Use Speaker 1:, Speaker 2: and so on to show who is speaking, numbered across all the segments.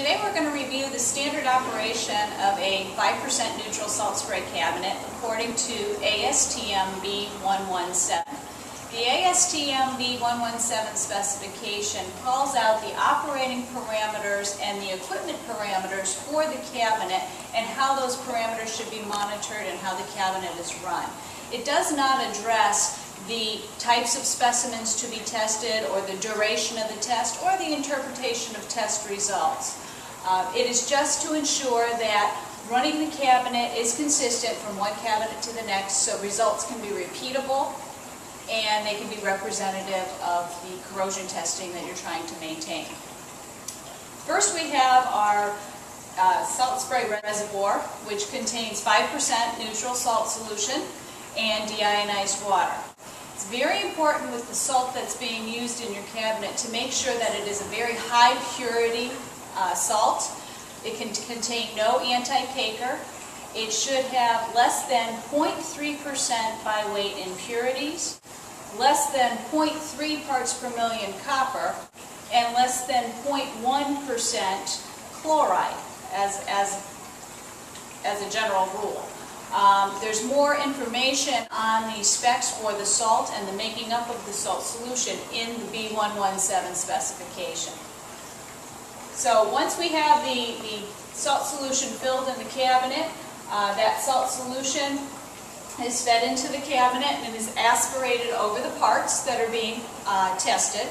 Speaker 1: Today we're going to review the standard operation of a 5% neutral salt spray cabinet according to ASTM B117. The ASTM B117 specification calls out the operating parameters and the equipment parameters for the cabinet and how those parameters should be monitored and how the cabinet is run. It does not address the types of specimens to be tested or the duration of the test or the interpretation of test results. It is just to ensure that running the cabinet is consistent from one cabinet to the next so results can be repeatable and they can be representative of the corrosion testing that you're trying to maintain. First we have our salt spray reservoir, which contains 5% neutral salt solution and deionized water. It's very important with the salt that's being used in your cabinet to make sure that it is a very high purity salt. It can contain no Anticaker. It should have less than 0.3% by weight impurities, less than 0.3 parts per million copper, and less than 0.1% chloride as a general rule. There's more information on the specs for the salt and the making up of the salt solution in the B117 specification. So once we have the salt solution filled in the cabinet, that salt solution is fed into the cabinet and is aspirated over the parts that are being tested.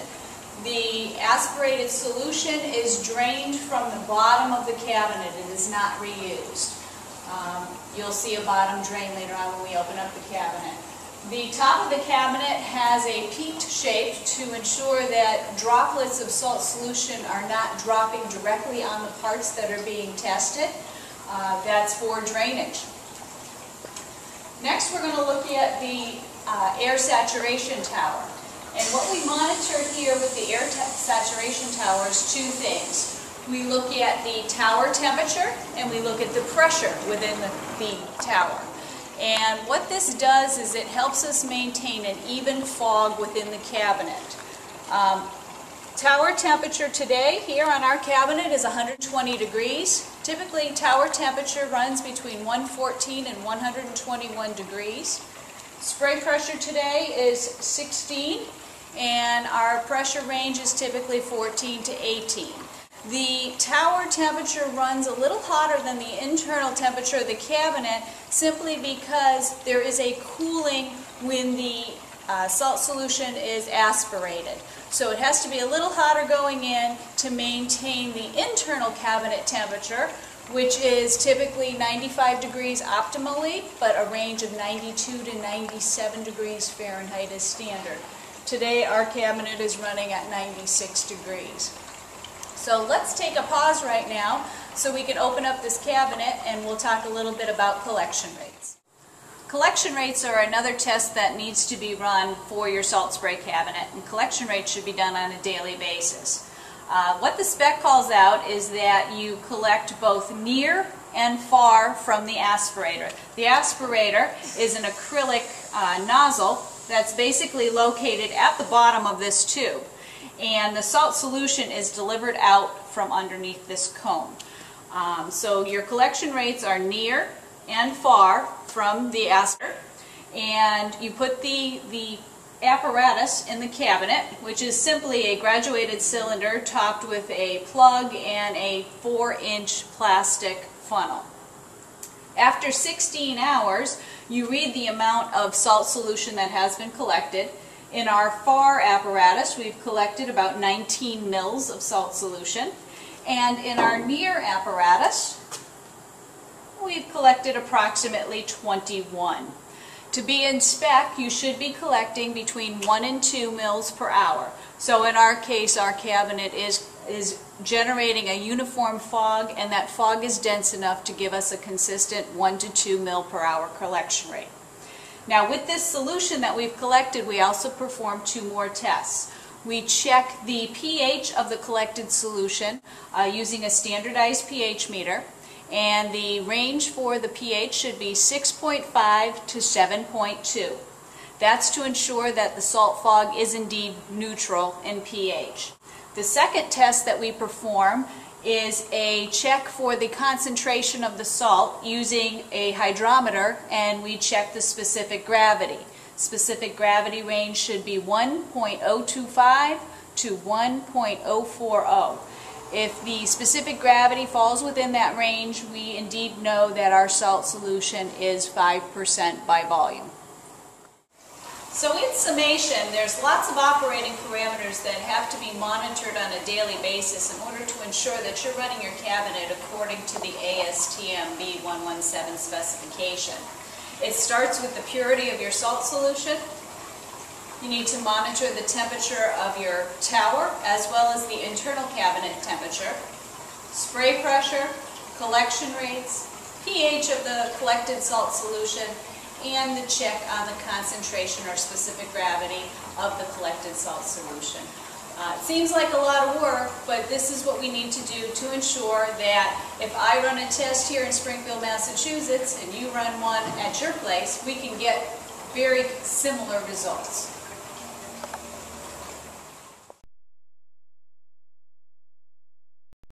Speaker 1: The aspirated solution is drained from the bottom of the cabinet. It is not reused. You'll see a bottom drain later on when we open up the cabinet. The top of the cabinet has a peaked shape to ensure that droplets of salt solution are not dropping directly on the parts that are being tested. That's for drainage. Next we're going to look at the air saturation tower. And what we monitor here with the air saturation tower is two things. We look at the tower temperature and we look at the pressure within the tower. And what this does is it helps us maintain an even fog within the cabinet. Tower temperature today here on our cabinet is 120 degrees. Typically tower temperature runs between 114 and 121 degrees. Spray pressure today is 16 and our pressure range is typically 14 to 18. The tower temperature runs a little hotter than the internal temperature of the cabinet simply because there is a cooling when the salt solution is aspirated. So it has to be a little hotter going in to maintain the internal cabinet temperature, which is typically 95 degrees optimally, but a range of 92 to 97 degrees Fahrenheit is standard. Today our cabinet is running at 96 degrees. So let's take a pause right now so we can open up this cabinet and we'll talk a little bit about collection rates. Collection rates are another test that needs to be run for your salt spray cabinet, and collection rates should be done on a daily basis. What the spec calls out is that you collect both near and far from the aspirator. The aspirator is an acrylic nozzle that's basically located at the bottom of this tube. And the salt solution is delivered out from underneath this cone. So your collection rates are near and far from the aspirator. And you put the apparatus in the cabinet, which is simply a graduated cylinder topped with a plug and a 4-inch plastic funnel. After 16 hours, you read the amount of salt solution that has been collected. In our far apparatus, we've collected about 19 mils of salt solution. And in our near apparatus, we've collected approximately 21. To be in spec, you should be collecting between 1 and 2 mils per hour. So in our case, our cabinet is generating a uniform fog, and that fog is dense enough to give us a consistent 1 to 2 mil per hour collection rate. Now with this solution that we've collected, we also perform two more tests. We check the pH of the collected solution using a standardized pH meter, and the range for the pH should be 6.5 to 7.2. That's to ensure that the salt fog is indeed neutral in pH. The second test that we perform is a check for the concentration of the salt using a hydrometer, and we check the specific gravity. Specific gravity range should be 1.025 to 1.040. If the specific gravity falls within that range, we indeed know that our salt solution is 5% by volume. So in summation, there's lots of operating parameters that have to be monitored on a daily basis in order to ensure that you're running your cabinet according to the ASTM B117 specification. It starts with the purity of your salt solution. You need to monitor the temperature of your tower as well as the internal cabinet temperature, spray pressure, collection rates, pH of the collected salt solution, and the check on the concentration or specific gravity of the collected salt solution. It seems like a lot of work, but this is what we need to do to ensure that if I run a test here in Springfield, Massachusetts, and you run one at your place, we can get very similar results.